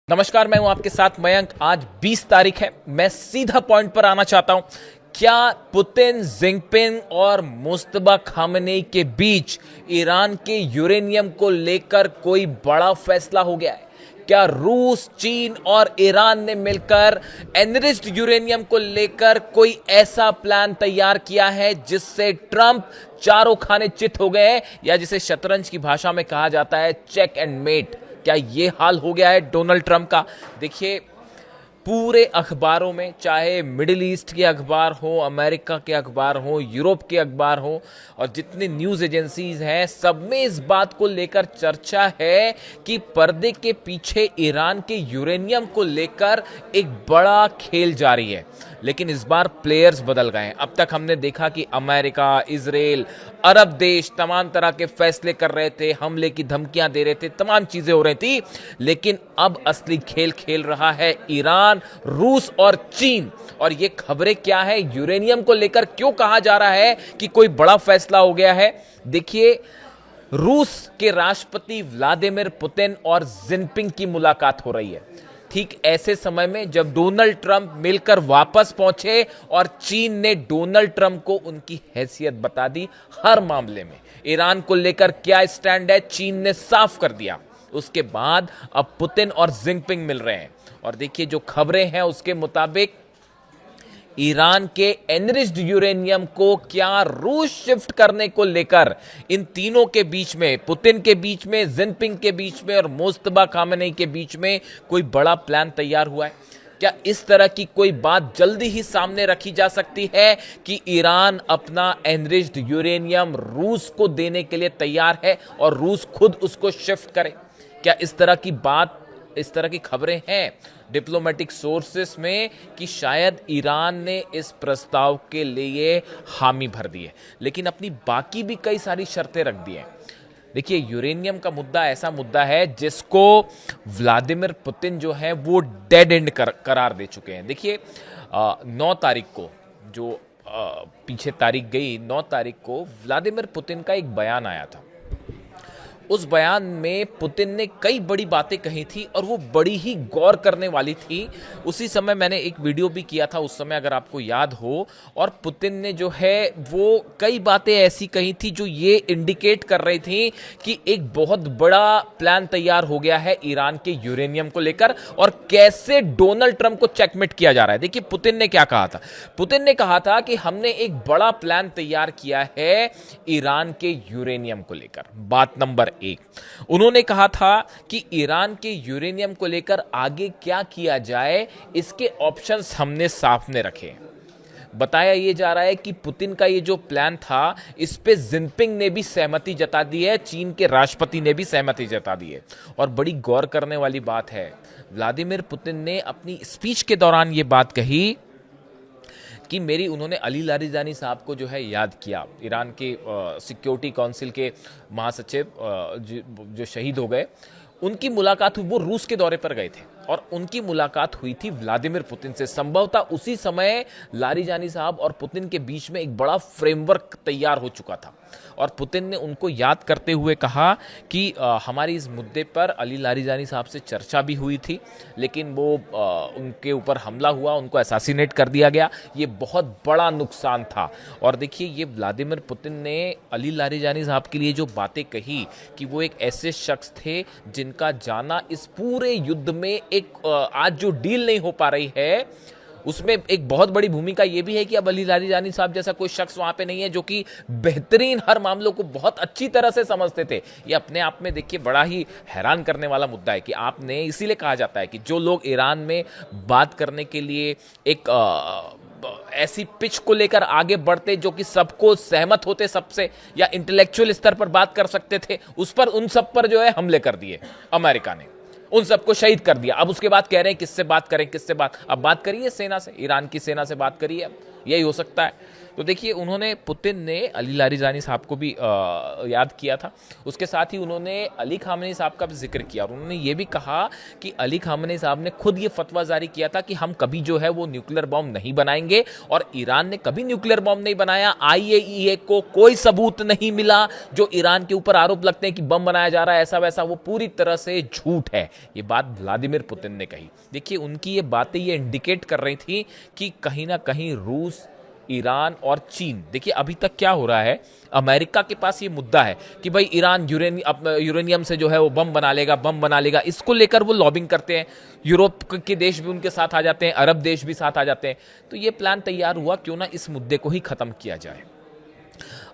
नमस्कार, मैं हूं आपके साथ मयंक। आज 20 तारीख है। मैं सीधा पॉइंट पर आना चाहता हूं। क्या पुतिन, जिनपिंग और मुस्तफा खामनेई के बीच ईरान के यूरेनियम को लेकर कोई बड़ा फैसला हो गया है? क्या रूस, चीन और ईरान ने मिलकर एनरिच्ड यूरेनियम को लेकर कोई ऐसा प्लान तैयार किया है जिससे ट्रंप चारों खाने चित हो गए हैं, या जिसे शतरंज की भाषा में कहा जाता है चेक एंड मेट? क्या ये हाल हो गया है डोनाल्ड ट्रंप का? देखिए, पूरे अखबारों में, चाहे मिडिल ईस्ट के अखबार हो, अमेरिका के अखबार हो, यूरोप के अखबार हो, और जितनी न्यूज एजेंसीज हैं, सब में इस बात को लेकर चर्चा है कि पर्दे के पीछे ईरान के यूरेनियम को लेकर एक बड़ा खेल जारी है। लेकिन इस बार प्लेयर्स बदल गए हैं। अब तक हमने देखा कि अमेरिका, इजराइल, अरब देश तमाम तरह के फैसले कर रहे थे, हमले की धमकियां दे रहे थे, तमाम चीजें हो रही थी। लेकिन अब असली खेल खेल रहा है ईरान, रूस और चीन। और ये खबरें क्या है, यूरेनियम को लेकर क्यों कहा जा रहा है कि कोई बड़ा फैसला हो गया है? देखिए, रूस के राष्ट्रपति व्लादिमीर पुतिन और जिनपिंग की मुलाकात हो रही है ठीक ऐसे समय में जब डोनाल्ड ट्रंप मिलकर वापस पहुंचे और चीन ने डोनाल्ड ट्रंप को उनकी हैसियत बता दी। हर मामले में ईरान को लेकर क्या स्टैंड है, चीन ने साफ कर दिया। उसके बाद अब पुतिन और जिनपिंग मिल रहे हैं। और देखिए, जो खबरें हैं उसके मुताबिक ईरान के एनरिच्ड यूरेनियम को क्या रूस शिफ्ट करने को लेकर इन तीनों के बीच में, पुतिन के बीच में, जिनपिंग के बीच में और मुस्तफा खामनेई के बीच में कोई बड़ा प्लान तैयार हुआ है। क्या इस तरह की कोई बात जल्दी ही सामने रखी जा सकती है कि ईरान अपना एनरिच्ड यूरेनियम रूस को देने के लिए तैयार है और रूस खुद उसको शिफ्ट करे? क्या इस तरह की बात, इस तरह की खबरें हैं डिप्लोमेटिक सोर्सेस में कि शायद ईरान ने इस प्रस्ताव के लिए हामी भर दी है, लेकिन अपनी बाकी भी कई सारी शर्तें रख दी हैं। देखिए, यूरेनियम का मुद्दा ऐसा मुद्दा है जिसको व्लादिमीर पुतिन जो है वो डेड एंड करार दे चुके हैं। देखिए, 9 तारीख को, जो पीछे तारीख गई, 9 तारीख को व्लादिमीर पुतिन का एक बयान आया था। उस बयान में पुतिन ने कई बड़ी बातें कही थी और वो बड़ी ही गौर करने वाली थी। उसी समय मैंने एक वीडियो भी किया था उस समय, अगर आपको याद हो। और पुतिन ने जो है वो कई बातें ऐसी कही थी जो ये इंडिकेट कर रही थी कि एक बहुत बड़ा प्लान तैयार हो गया है ईरान के यूरेनियम को लेकर और कैसे डोनाल्ड ट्रंप को चेकमेट किया जा रहा है। देखिए, पुतिन ने क्या कहा था। पुतिन ने कहा था कि हमने एक बड़ा प्लान तैयार किया है ईरान के यूरेनियम को लेकर। बात नंबर 1, उन्होंने कहा था कि ईरान के यूरेनियम को लेकर आगे क्या किया जाए, इसके ऑप्शंस हमने सामने रखे। बताया ये जा रहा है कि पुतिन का ये जो प्लान था, इस पे जिनपिंग ने भी सहमति जता दी है, चीन के राष्ट्रपति ने भी सहमति जता दी है। और बड़ी गौर करने वाली बात है, व्लादिमीर पुतिन ने अपनी स्पीच के दौरान ये बात कही कि उन्होंने अली लारिजानी साहब को जो है याद किया, ईरान के सिक्योरिटी काउंसिल के महासचिव जो शहीद हो गए। उनकी मुलाकात हुई, वो रूस के दौरे पर गए थे और उनकी मुलाकात हुई थी व्लादिमीर पुतिन से। संभवतः उसी समय लारिजानी साहब और पुतिन के बीच में एक बड़ा फ्रेमवर्क तैयार हो चुका था। और पुतिन ने उनको याद करते हुए कहा कि हमारी इस मुद्दे पर अली लारिजानी साहब से चर्चा भी हुई थी, लेकिन वो उनके ऊपर हमला हुआ, उनको असैसिनेट कर दिया गया। ये बहुत बड़ा नुकसान था। और देखिए, ये व्लादिमीर पुतिन ने अली लारिजानी साहब के लिए जो बातें कही कि वो एक ऐसे शख्स थे जिनका जाना इस पूरे युद्ध में एक आज जो डील नहीं हो पा रही है उसमें एक बहुत बड़ी भूमिका यह भी है कि अब अली लारिजानी साहब जैसा कोई शख्स वहां पे नहीं है जो कि बेहतरीन हर मामलों को बहुत अच्छी तरह से समझते थे। ये अपने आप में देखिए बड़ा ही हैरान करने वाला मुद्दा है कि आपने, इसीलिए कहा जाता है कि जो लोग ईरान में बात करने के लिए एक ऐसी पिच को लेकर आगे बढ़ते जो कि सबको सहमत होते सबसे, या इंटेलेक्चुअल स्तर पर बात कर सकते थे, उस पर, उन सब पर जो है हमले कर दिए अमेरिका ने, उन सबको शहीद कर दिया। अब उसके बाद कह रहे हैं किससे बात करें, किससे बात? अब बात करिए सेना से, ईरान की सेना से बात करिए। अब यही हो सकता है तो देखिए उन्होंने, पुतिन ने अली लारिजानी साहब को भी याद किया था। उसके साथ ही उन्होंने अली खामनेई साहब का भी जिक्र किया और उन्होंने ये भी कहा कि अली खामनेई साहब ने खुद ये फतवा जारी किया था कि हम कभी जो है वो न्यूक्लियर बॉम्ब नहीं बनाएंगे, और ईरान ने कभी न्यूक्लियर बॉम्ब नहीं बनाया। IAEA को कोई सबूत नहीं मिला। जो ईरान के ऊपर आरोप लगते हैं कि बम बनाया जा रहा है ऐसा वैसा, वो पूरी तरह से झूठ है। ये बात व्लादिमीर पुतिन ने कही। देखिए उनकी ये बातें ये इंडिकेट कर रही थी कि कहीं ना कहीं रूस, ईरान और चीन, देखिए अभी तक क्या हो रहा है, अमेरिका के पास ये मुद्दा है कि भाई ईरान यूरेनियम से जो है वो बम बना लेगा। इसको लेकर वो लॉबिंग करते हैं। यूरोप के देश भी उनके साथ आ जाते हैं, अरब देश भी साथ आ जाते हैं। तो ये प्लान तैयार हुआ, क्यों ना इस मुद्दे को ही खत्म किया जाए।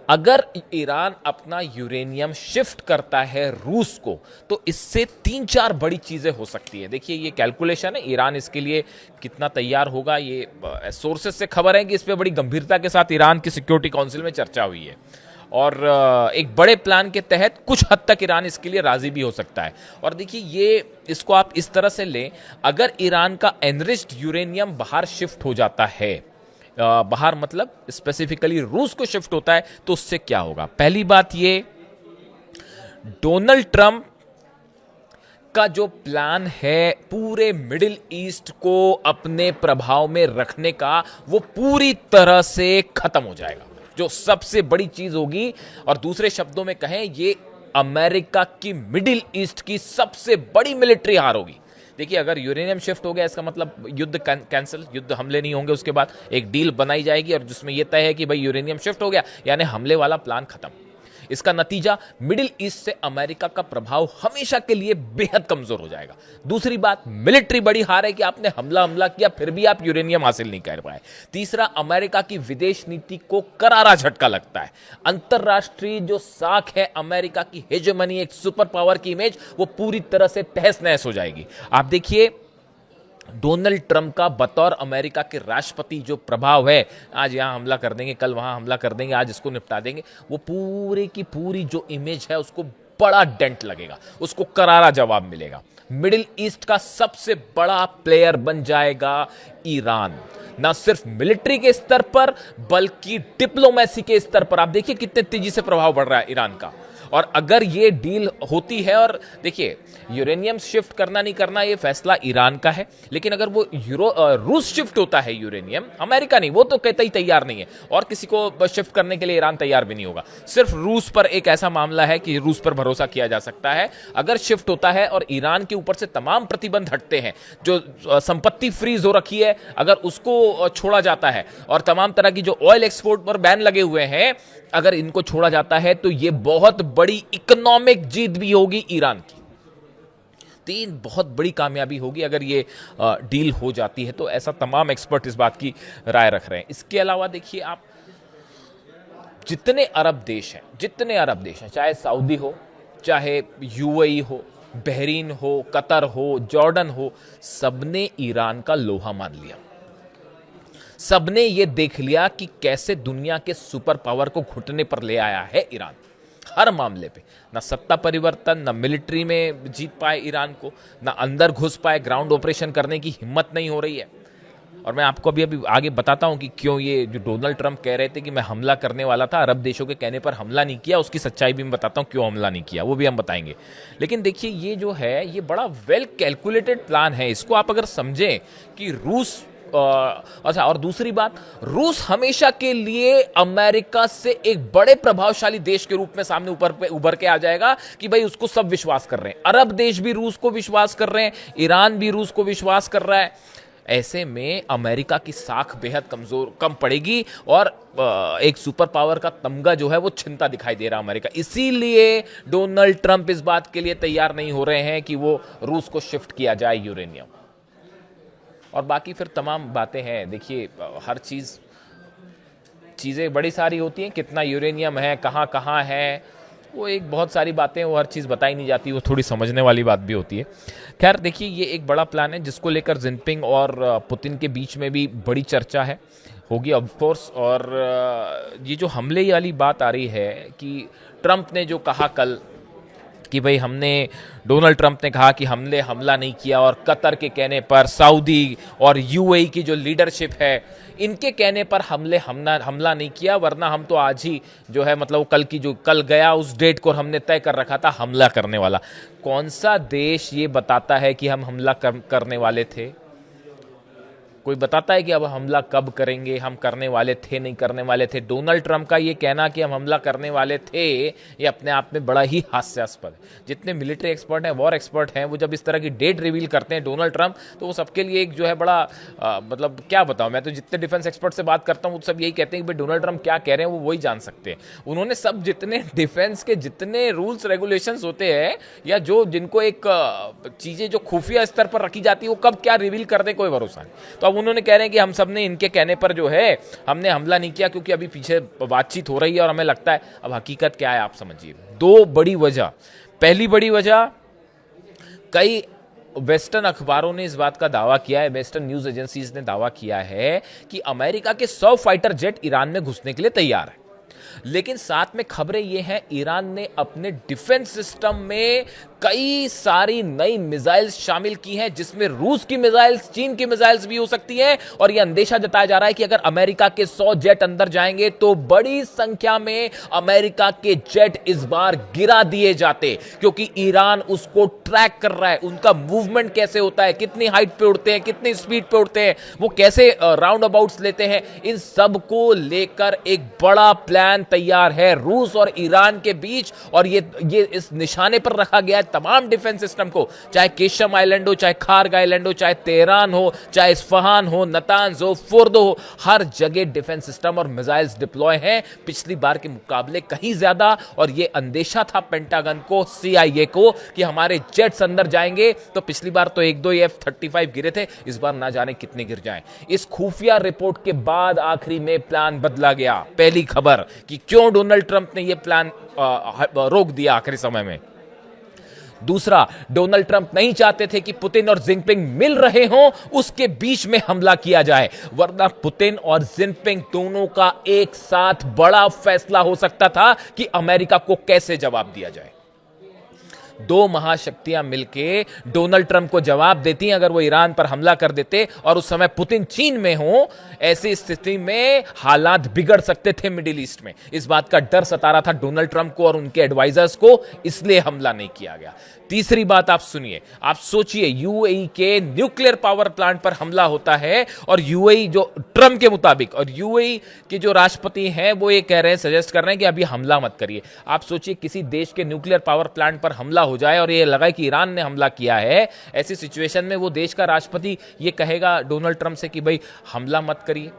अगर ईरान अपना यूरेनियम शिफ्ट करता है रूस को, तो इससे 3-4 बड़ी चीजें हो सकती है। देखिए ये कैलकुलेशन है, ईरान इसके लिए कितना तैयार होगा, ये सोर्सेस से खबर है कि इस पे बड़ी गंभीरता के साथ ईरान की सिक्योरिटी काउंसिल में चर्चा हुई है, और एक बड़े प्लान के तहत कुछ हद तक ईरान इसके लिए राजी भी हो सकता है। और देखिए ये, इसको आप इस तरह से लें, अगर ईरान का एनरिच्ड यूरेनियम बाहर शिफ्ट हो जाता है, बाहर मतलब स्पेसिफिकली रूस को शिफ्ट होता है, तो उससे क्या होगा। पहली बात ये, डोनाल्ड ट्रंप का जो प्लान है पूरे मिडिल ईस्ट को अपने प्रभाव में रखने का, वो पूरी तरह से खत्म हो जाएगा, जो सबसे बड़ी चीज होगी। और दूसरे शब्दों में कहें, ये अमेरिका की मिडिल ईस्ट की सबसे बड़ी मिलिट्री हार होगी। देखिए अगर यूरेनियम शिफ्ट हो गया, इसका मतलब युद्ध कैंसिल, युद्ध हमले नहीं होंगे। उसके बाद एक डील बनाई जाएगी और जिसमें यह तय है कि भाई यूरेनियम शिफ्ट हो गया, यानी हमले वाला प्लान खत्म। इसका नतीजा, मिडिल ईस्ट से अमेरिका का प्रभाव हमेशा के लिए बेहद कमजोर हो जाएगा। दूसरी बात, मिलिट्री बड़ी हार है कि आपने हमला किया फिर भी आप यूरेनियम हासिल नहीं कर पाए। तीसरा, अमेरिका की विदेश नीति को करारा झटका लगता है। अंतरराष्ट्रीय जो साख है अमेरिका की हेजेमनी, एक सुपर पावर की इमेज, वो पूरी तरह से तहस नहस हो जाएगी। आप देखिए डोनाल्ड ट्रंप का बतौर अमेरिका के राष्ट्रपति जो प्रभाव है, आज यहां हमला कर देंगे, कल वहां हमला कर देंगे, आज इसको निपटा देंगे, वो पूरी की पूरी जो इमेज है उसको बड़ा डेंट लगेगा, उसको करारा जवाब मिलेगा। मिडिल ईस्ट का सबसे बड़ा प्लेयर बन जाएगा ईरान, ना सिर्फ मिलिट्री के स्तर पर बल्कि डिप्लोमेसी के स्तर पर। आप देखिए कितने तेजी से प्रभाव बढ़ रहा है ईरान का। और अगर ये डील होती है, और देखिए यूरेनियम शिफ्ट करना नहीं करना ये फैसला ईरान का है, लेकिन अगर वो रूस शिफ्ट होता है यूरेनियम, अमेरिका नहीं, वो तो कहता ही तैयार नहीं है, और किसी को शिफ्ट करने के लिए ईरान तैयार भी नहीं होगा। सिर्फ रूस पर एक ऐसा मामला है कि रूस पर भरोसा किया जा सकता है। अगर शिफ्ट होता है और ईरान के ऊपर से तमाम प्रतिबंध हटते हैं, जो संपत्ति फ्रीज हो रखी है अगर उसको छोड़ा जाता है, और तमाम तरह की जो ऑयल एक्सपोर्ट पर बैन लगे हुए हैं, अगर इनको छोड़ा जाता है, तो ये बहुत बड़ी इकोनॉमिक जीत भी होगी ईरान की। तीन बहुत बड़ी कामयाबी होगी अगर ये डील हो जाती है, तो ऐसा तमाम एक्सपर्ट इस बात की राय रख रहे हैं। इसके अलावा देखिए आप, जितने अरब देश हैं, चाहे सऊदी हो, चाहे UAE हो, बहरीन हो, कतर हो, जॉर्डन हो, सबने ईरान का लोहा मान लिया। सबने ये देख लिया कि कैसे दुनिया के सुपर पावर को घुटने पर ले आया है ईरान, हर मामले पे। ना सत्ता परिवर्तन, ना मिलिट्री में जीत पाए ईरान को, ना अंदर घुस पाए, ग्राउंड ऑपरेशन करने की हिम्मत नहीं हो रही है। और मैं आपको अभी आगे बताता हूं कि क्यों ये जो डोनाल्ड ट्रंप कह रहे थे कि मैं हमला करने वाला था, अरब देशों के कहने पर हमला नहीं किया, उसकी सच्चाई भी मैं बताता हूं क्यों हमला नहीं किया, वो भी हम बताएंगे। लेकिन देखिए ये जो है ये बड़ा वेल कैलकुलेटेड प्लान है। इसको आप अगर समझें कि रूस, अच्छा, और दूसरी बात, रूस हमेशा के लिए अमेरिका से एक बड़े प्रभावशाली देश के रूप में सामने उभर के आ जाएगा कि भाई उसको सब विश्वास कर रहे हैं। अरब देश भी रूस को विश्वास कर रहे हैं, ईरान भी रूस को विश्वास कर रहा है। ऐसे में अमेरिका की साख बेहद कम पड़ेगी, और एक सुपर पावर का तमगा जो है वो छिनता दिखाई दे रहा है अमेरिका। इसीलिए डोनाल्ड ट्रंप इस बात के लिए तैयार नहीं हो रहे हैं कि वो रूस को शिफ्ट किया जाए यूरेनियम। और बाकी फिर तमाम बातें हैं। देखिए हर चीज़ें बड़ी सारी होती हैं, कितना यूरेनियम है, कहाँ कहाँ है, वो एक बहुत सारी बातें, वो हर चीज़ बताई नहीं जाती, वो थोड़ी समझने वाली बात भी होती है। खैर देखिए ये एक बड़ा प्लान है जिसको लेकर जिनपिंग और पुतिन के बीच में भी बड़ी चर्चा होगी ऑफ कोर्स। और ये जो हमले वाली बात आ रही है कि ट्रंप ने जो कहा कल कि भाई हमने, डोनाल्ड ट्रंप ने कहा कि हमने हमला नहीं किया, और कतर के कहने पर, सऊदी और यूएई की जो लीडरशिप है इनके कहने पर हमला नहीं किया, वरना हम तो आज ही जो है मतलब कल गया उस डेट को हमने तय कर रखा था हमला करने वाला। कौन सा देश ये बताता है कि हम हमला करने वाले थे? कोई बताता है कि अब हमला कब करेंगे, हम करने वाले थे नहीं करने वाले थे? डोनाल्ड ट्रंप का ये कहना कि हम हमला करने वाले थे, ये अपने आप में बड़ा ही हास्यास्पद है। जितने मिलिट्री एक्सपर्ट हैं, वॉर एक्सपर्ट हैं, वो जब इस तरह की डेट रिवील करते हैं डोनाल्ड ट्रंप, तो वो सबके लिए एक जो है बड़ा मतलब क्या बताऊं, मैं तो जितने डिफेंस एक्सपर्ट से बात करता हूं वो सब यही कहते हैं कि भाई डोनाल्ड ट्रंप क्या कह रहे हैं वो वही जान सकते हैं। उन्होंने सब जितने डिफेंस के जितने रूल्स रेगुलेशंस होते हैं, या जो जिनको एक चीजें जो खुफिया स्तर पर रखी जाती है, वो कब क्या रिवील कर दे कोई भरोसा नहीं। तो अब उन्होंने कह रहे हैं कि हम सब ने इनके कहने पर जो है हमने हमला नहीं किया, क्योंकि अभी पीछे बातचीत हो रही है और हमें लगता है। अब हकीकत क्या है आप समझिए। दो बड़ी वजह। पहली बड़ी वजह, कई वेस्टर्न अखबारों ने इस बात का दावा किया है, वेस्टर्न न्यूज एजेंसीज ने दावा किया है कि अमेरिका के 100 फाइटर जेट ईरान में घुसने के लिए तैयार है। लेकिन साथ में खबरें ये हैं, ईरान ने अपने डिफेंस सिस्टम में कई सारी नई मिसाइल्स शामिल की हैं, जिसमें रूस की मिसाइल्स, चीन की मिसाइल्स भी हो सकती हैं। और यह अंदेशा जताया जा रहा है कि अगर अमेरिका के 100 जेट अंदर जाएंगे तो बड़ी संख्या में अमेरिका के जेट इस बार गिरा दिए जाते, क्योंकि ईरान उसको ट्रैक कर रहा है। उनका मूवमेंट कैसे होता है, कितनी हाइट पे उड़ते हैं, कितनी स्पीड पे उड़ते हैं, वो कैसे राउंड अबाउट्स लेते हैं, इन सब को लेकर एक बड़ा प्लान तैयार है रूस और ईरान के बीच। और ये इस निशाने पर रखा गया है तमाम डिफेंस सिस्टम को, चाहे केशम आइलैंड हो, चाहे खार्ग आइलैंड हो, चाहे तेहरान हो, चाहे इस्फहान हो, नतांज हो, फोर्दो हो, हर जगह डिफेंस सिस्टम और मिसाइल्स डिप्लॉय हैं, पिछली बार के मुकाबले कहीं ज्यादा। और यह अंदेशा था पेंटागन को, CIA को, कि हमारे जेट्स अंदर जाएंगे तो पिछली बार तो 1-2 F-35 गिरे थे, इस बार ना जाने कितने गिर जाएं। इस खुफिया रिपोर्ट के बाद आखिरी में प्लान बदला गया। पहली खबर कि क्यों डोनाल्ड ट्रंप ने यह प्लान रोक दिया आखिरी समय में। दूसरा, डोनाल्ड ट्रंप नहीं चाहते थे कि पुतिन और जिनपिंग मिल रहे हों, उसके बीच में हमला किया जाए, वरना पुतिन और जिनपिंग दोनों का एक साथ बड़ा फैसला हो सकता था कि अमेरिका को कैसे जवाब दिया जाए। दो महाशक्तियां मिलके डोनाल्ड ट्रंप को जवाब देती हैं अगर वो ईरान पर हमला कर देते, और उस समय पुतिन चीन में हो। ऐसी स्थिति में हालात बिगड़ सकते थे मिडिल ईस्ट में। इस बात का डर सता रहा था डोनाल्ड ट्रंप को और उनके एडवाइजर्स को, इसलिए हमला नहीं किया गया। तीसरी बात आप सुनिए, आप सोचिए, यूएई के न्यूक्लियर पावर प्लांट पर हमला होता है, और यूएई जो ट्रंप के मुताबिक, और यूएई के जो राष्ट्रपति हैं वो ये कह रहे हैं, सजेस्ट कर रहे हैं कि अभी हमला मत करिए। आप सोचिए किसी देश के न्यूक्लियर पावर प्लांट पर हमला हो जाए और ये लगाए कि ईरान ने हमला किया है, ऐसी सिचुएशन में वो देश का राष्ट्रपति ये कहेगा डोनाल्ड ट्रंप से कि भाई हमला मत करिए।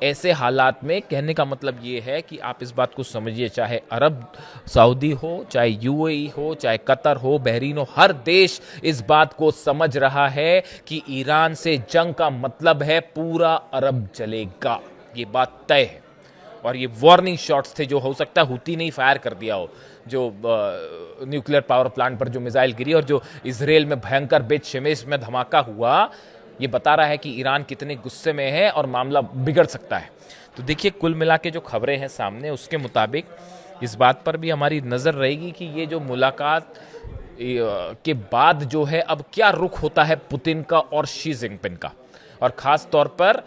ऐसे हालात में कहने का मतलब ये है कि आप इस बात को समझिए, चाहे अरब सऊदी हो, चाहे यूएई हो, चाहे कतर हो, बहरीन हो, हर देश इस बात को समझ रहा है कि ईरान से जंग का मतलब है पूरा अरब जलेगा। ये बात तय है। और ये वार्निंग शॉट्स थे, जो हो सकता है हुती नहीं फायर कर दिया हो, जो न्यूक्लियर पावर प्लांट पर जो मिसाइल गिरी और जो इजराइल में भयंकर बेत शेमेश में धमाका हुआ, ये बता रहा है कि ईरान कितने गुस्से में है और मामला बिगड़ सकता है। तो देखिए, कुल मिला के जो खबरें हैं सामने, उसके मुताबिक इस बात पर भी हमारी नज़र रहेगी कि ये जो मुलाकात के बाद जो है अब क्या रुख होता है पुतिन का और शी जिनपिंग का, और ख़ास तौर पर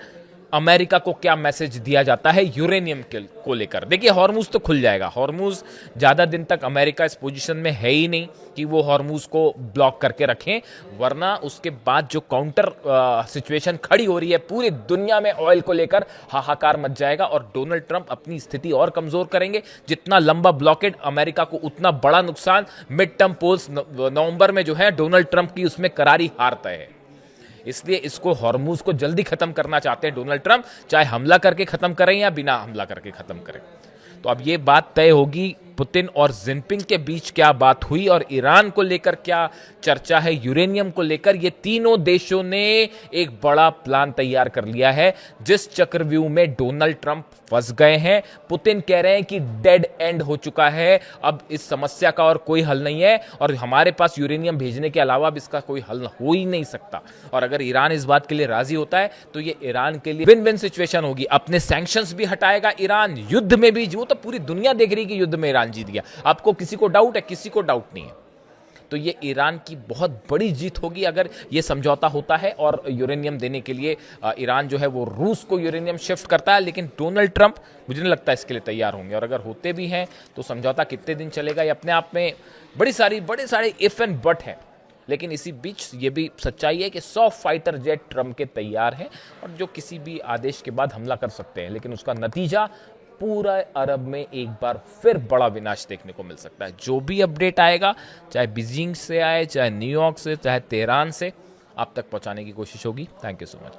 अमेरिका को क्या मैसेज दिया जाता है यूरेनियम को लेकर। देखिए, हॉर्मूज तो खुल जाएगा। हॉर्मूज ज़्यादा दिन तक अमेरिका इस पोजीशन में है ही नहीं कि वो हॉर्मूज को ब्लॉक करके रखें, वरना उसके बाद जो काउंटर सिचुएशन खड़ी हो रही है पूरी दुनिया में ऑयल को लेकर, हाहाकार मच जाएगा और डोनाल्ड ट्रंप अपनी स्थिति और कमजोर करेंगे। जितना लंबा ब्लॉकेड अमेरिका को, उतना बड़ा नुकसान। मिड टर्म पोल्स नवंबर में जो है डोनाल्ड ट्रंप की, उसमें करारी हार तय है। इसलिए इसको, हॉर्मूज को जल्दी खत्म करना चाहते हैं डोनाल्ड ट्रंप, चाहे हमला करके खत्म करें या बिना हमला करके खत्म करें। तो अब ये बात तय होगी पुतिन और जिनपिंग के बीच क्या बात हुई और ईरान को लेकर क्या चर्चा है, यूरेनियम को लेकर। ये तीनों देशों ने एक बड़ा प्लान तैयार कर लिया है, जिस चक्रव्यूह में डोनाल्ड ट्रंप फंस गए हैं। पुतिन कह रहे हैं कि डेड एंड हो चुका है, अब इस समस्या का और कोई हल नहीं है, और हमारे पास यूरेनियम भेजने के अलावा अब इसका कोई हल हो ही नहीं सकता। और अगर ईरान इस बात के लिए राजी होता है तो ये ईरान के लिए विन विन सिचुएशन होगी। अपने सैंक्शंस भी हटाएगा ईरान, युद्ध में भी, वो तो पूरी दुनिया देख रही है कि युद्ध में ईरान जीत गया। आपको किसी को डाउट है? किसी को डाउट नहीं है। तो ये ईरान की बहुत बड़ी जीत होगी अगर ये समझौता होता है और यूरेनियम देने के लिए ईरान जो है वो रूस को यूरेनियम शिफ्ट करता है। लेकिन डोनाल्ड ट्रंप मुझे नहीं लगता इसके लिए तैयार होंगे, और अगर होते भी हैं तो समझौता कितने दिन चलेगा ये अपने आप में बड़े सारे इफ एंड बट हैं। लेकिन इसी बीच ये भी सच्चाई है कि 100 फाइटर जेट ट्रंप के तैयार हैं और जो किसी भी आदेश के बाद हमला कर सकते हैं, लेकिन उसका नतीजा पूरा अरब में एक बार फिर बड़ा विनाश देखने को मिल सकता है। जो भी अपडेट आएगा, चाहे बीजिंग से आए, चाहे न्यूयॉर्क से, चाहे तेहरान से, आप तक पहुंचाने की कोशिश होगी। Thank you so much.